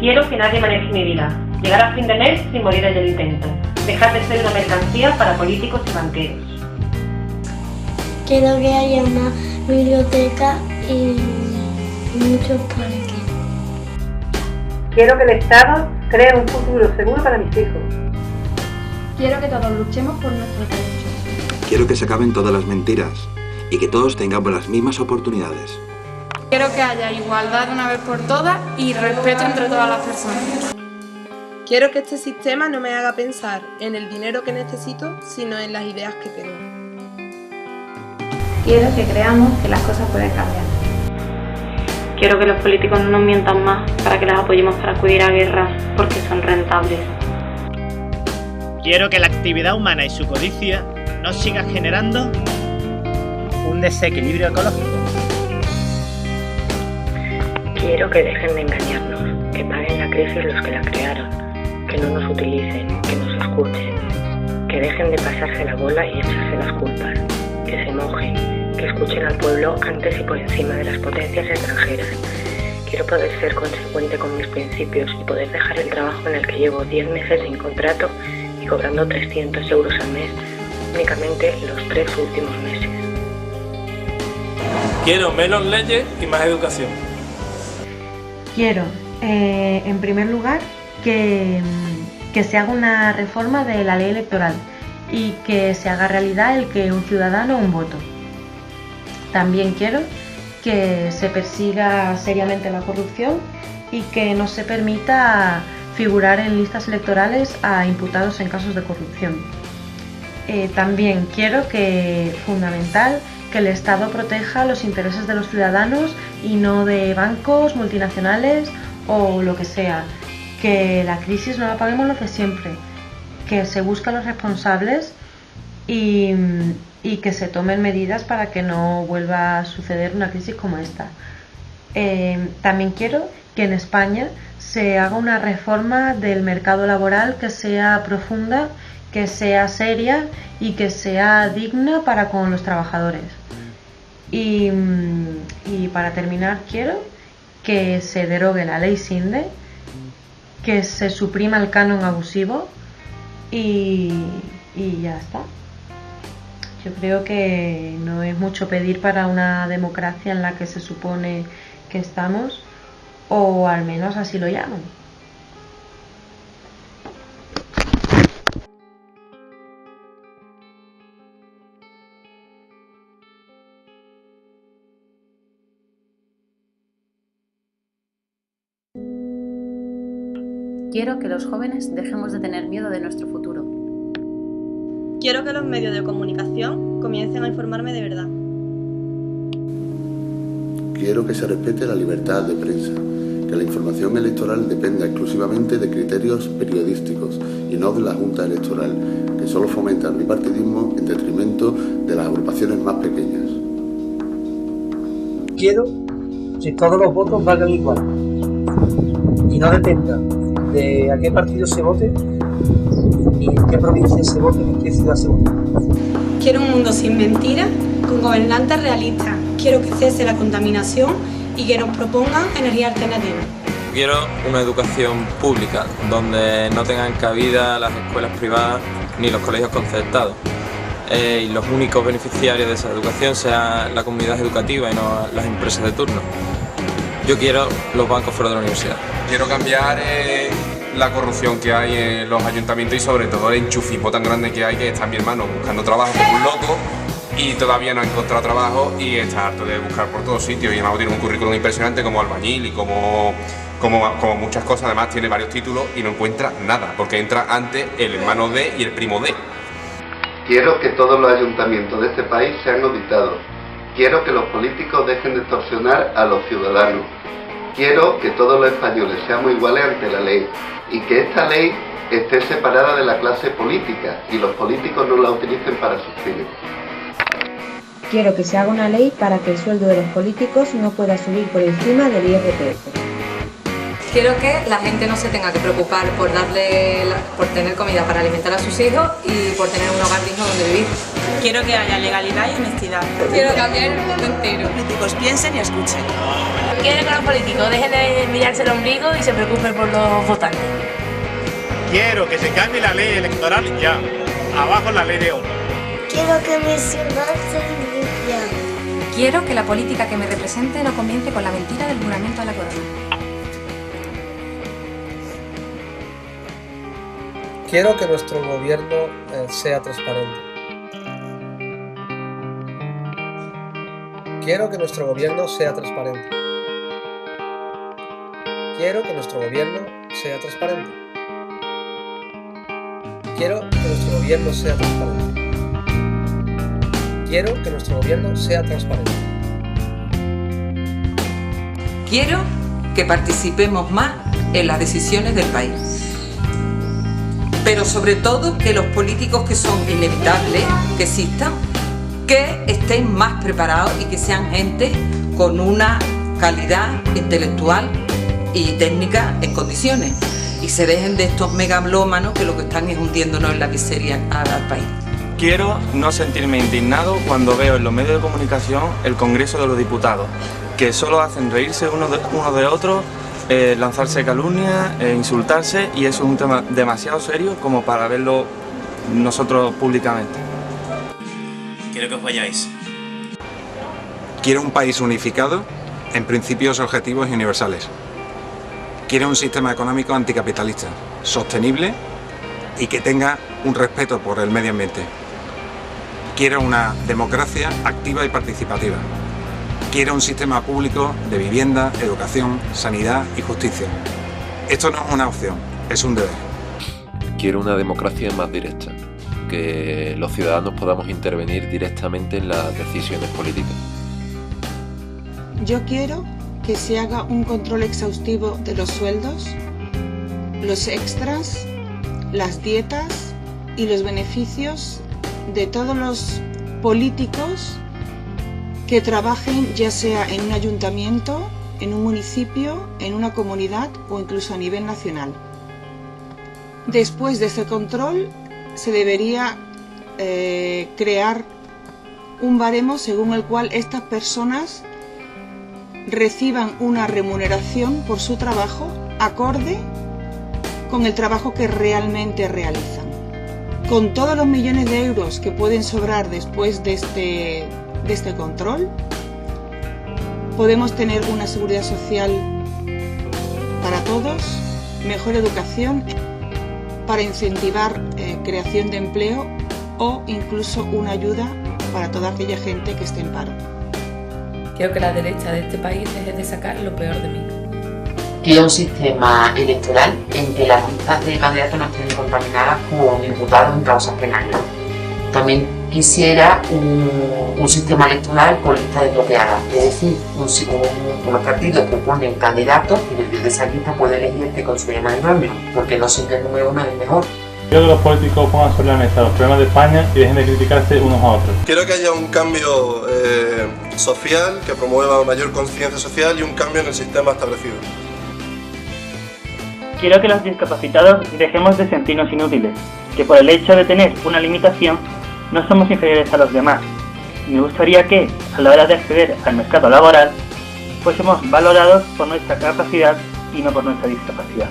Quiero que nadie maneje mi vida, llegar a fin de mes sin morir en el intento, dejar de ser una mercancía para políticos y banqueros. Quiero que haya una biblioteca y muchos parques. Quiero que el Estado cree un futuro seguro para mis hijos. Quiero que todos luchemos por nuestros derechos. Quiero que se acaben todas las mentiras y que todos tengamos las mismas oportunidades. Quiero que haya igualdad de una vez por todas y respeto entre todas las personas. Quiero que este sistema no me haga pensar en el dinero que necesito, sino en las ideas que tengo. Quiero que creamos que las cosas pueden cambiar. Quiero que los políticos no nos mientan más para que las apoyemos para acudir a guerras porque son rentables. Quiero que la actividad humana y su codicia no siga generando un desequilibrio ecológico. Quiero que dejen de engañarnos, que paguen la crisis los que la crearon, que no nos utilicen, que nos escuchen, que dejen de pasarse la bola y echarse las culpas, que se mojen, que escuchen al pueblo antes y por encima de las potencias extranjeras. Quiero poder ser consecuente con mis principios y poder dejar el trabajo en el que llevo 10 meses sin contrato y cobrando 300 euros al mes, únicamente los 3 últimos meses. Quiero menos leyes y más educación. Quiero, en primer lugar, que se haga una reforma de la ley electoral y que se haga realidad el que un ciudadano un voto. También quiero que se persiga seriamente la corrupción y que no se permita figurar en listas electorales a imputados en casos de corrupción. También quiero que, fundamental, que el Estado proteja los intereses de los ciudadanos y no de bancos, multinacionales o lo que sea. Que la crisis no la paguemos los de siempre, que se busquen los responsables y que se tomen medidas para que no vuelva a suceder una crisis como esta. También quiero que en España se haga una reforma del mercado laboral que sea profunda, que sea seria y que sea digna para con los trabajadores. Y para terminar, quiero que se derogue la ley Sinde, que se suprima el canon abusivo y ya está. Yo creo que no es mucho pedir para una democracia en la que se supone que estamos, o al menos así lo llaman. Quiero que los jóvenes dejemos de tener miedo de nuestro futuro. Quiero que los medios de comunicación comiencen a informarme de verdad. Quiero que se respete la libertad de prensa, que la información electoral dependa exclusivamente de criterios periodísticos y no de la Junta Electoral, que solo fomenta el bipartidismo en detrimento de las agrupaciones más pequeñas. Quiero que todos los votos valgan igual y no dependa de a qué partido se vote, ni en qué provincia se vote, ni en qué ciudad se vote. Quiero un mundo sin mentiras, con gobernantes realistas. Quiero que cese la contaminación y que nos propongan energía alternativa. Quiero una educación pública, donde no tengan cabida las escuelas privadas ni los colegios concertados. Y los únicos beneficiarios de esa educación sean la comunidad educativa y no las empresas de turno. Yo quiero los bancos fuera de la universidad. Quiero cambiar la corrupción que hay en los ayuntamientos y sobre todo el enchufismo tan grande que hay, que está mi hermano buscando trabajo como un loco y todavía no ha encontrado trabajo y está harto de buscar por todos sitios. Y además tiene un currículum impresionante como albañil y como muchas cosas. Además tiene varios títulos y no encuentra nada porque entra antes el hermano de y el primo de. Quiero que todos los ayuntamientos de este país sean auditados. Quiero que los políticos dejen de extorsionar a los ciudadanos. Quiero que todos los españoles seamos iguales ante la ley y que esta ley esté separada de la clase política y los políticos no la utilicen para sus fines. Quiero que se haga una ley para que el sueldo de los políticos no pueda subir por encima del IRPF. Quiero que la gente no se tenga que preocupar por tener comida para alimentar a sus hijos y por tener un hogar digno donde vivir. Quiero que haya legalidad y honestidad. Quiero cambiar el mundo entero. Los políticos piensen y escuchen. Quiero que los políticos dejen de mirarse el ombligo y se preocupen por los votantes. Quiero que se cambie la ley electoral ya. Abajo la ley de oro. Quiero que mi ciudad se limpia. Quiero que la política que me represente no comience con la mentira del juramento a la corona. Quiero que nuestro gobierno sea transparente. Quiero que nuestro gobierno sea transparente. Quiero que nuestro gobierno sea transparente. Quiero que nuestro gobierno sea transparente. Quiero que nuestro gobierno sea transparente. Quiero que participemos más en las decisiones del país. Pero sobre todo que los políticos, que son inevitables que existan, que estén más preparados y que sean gente con una calidad intelectual y técnica en condiciones, y se dejen de estos megalómanos que lo que están es hundiéndonos en la miseria al país. Quiero no sentirme indignado cuando veo en los medios de comunicación el Congreso de los Diputados, que solo hacen reírse uno de otro, lanzarse calumnias, insultarse, y eso es un tema demasiado serio como para verlo nosotros públicamente. Quiero que os vayáis. Quiero un país unificado en principios, objetivos y universales. Quiero un sistema económico anticapitalista, sostenible y que tenga un respeto por el medio ambiente. Quiero una democracia activa y participativa. Quiero un sistema público de vivienda, educación, sanidad y justicia. Esto no es una opción, es un deber. Quiero una democracia más directa, que los ciudadanos podamos intervenir directamente en las decisiones políticas. Yo quiero que se haga un control exhaustivo de los sueldos, los extras, las dietas y los beneficios de todos los políticos que trabajen, ya sea en un ayuntamiento, en un municipio, en una comunidad o incluso a nivel nacional. Después de este control se debería crear un baremo según el cual estas personas reciban una remuneración por su trabajo acorde con el trabajo que realmente realizan. Con todos los millones de euros que pueden sobrar después de este control, podemos tener una seguridad social para todos, mejor educación, para incentivar creación de empleo o incluso una ayuda para toda aquella gente que esté en paro. Quiero que la derecha de este país deje de sacar lo peor de mí. Quiero un sistema electoral en que las listas de candidatos no estén contaminadas con imputados en causas penales. También quisiera un sistema electoral con listas desbloqueadas, es decir, unos partidos que ponen candidatos y desde esa lista puede elegir el que considere más idóneo, porque no siempre el número uno es el mejor. Quiero que los políticos pongan sobre la mesa los problemas de España y dejen de criticarse unos a otros. Quiero que haya un cambio social, que promueva mayor conciencia social y un cambio en el sistema establecido. Quiero que los discapacitados dejemos de sentirnos inútiles, que por el hecho de tener una limitación no somos inferiores a los demás. Me gustaría que, a la hora de acceder al mercado laboral, fuésemos valorados por nuestra capacidad y no por nuestra discapacidad.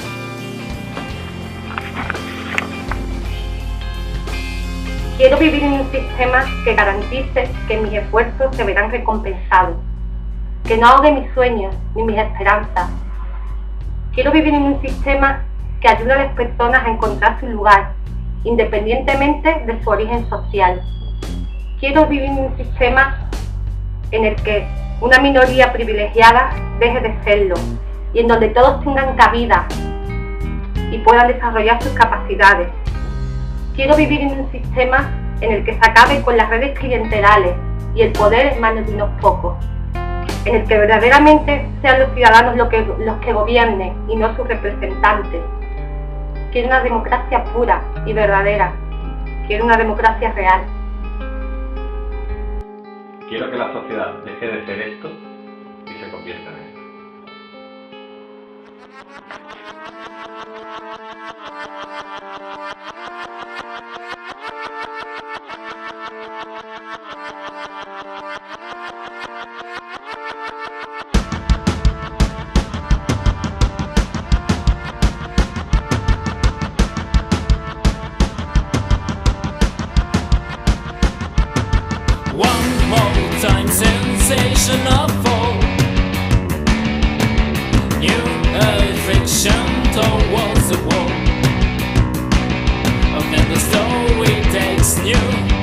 Quiero vivir en un sistema que garantice que mis esfuerzos se verán recompensados, que no ahogue mis sueños ni mis esperanzas. Quiero vivir en un sistema que ayude a las personas a encontrar su lugar, independientemente de su origen social. Quiero vivir en un sistema en el que una minoría privilegiada deje de serlo y en donde todos tengan cabida y puedan desarrollar sus capacidades. Quiero vivir en un sistema en el que se acabe con las redes clientelales y el poder en manos de unos pocos, en el que verdaderamente sean los ciudadanos los que gobiernen y no sus representantes. Quiero una democracia pura y verdadera. Quiero una democracia real. Quiero que la sociedad deje de ser esto y se convierta en esto. time sensation of fall. New fiction towards the wall. And then the story takes new.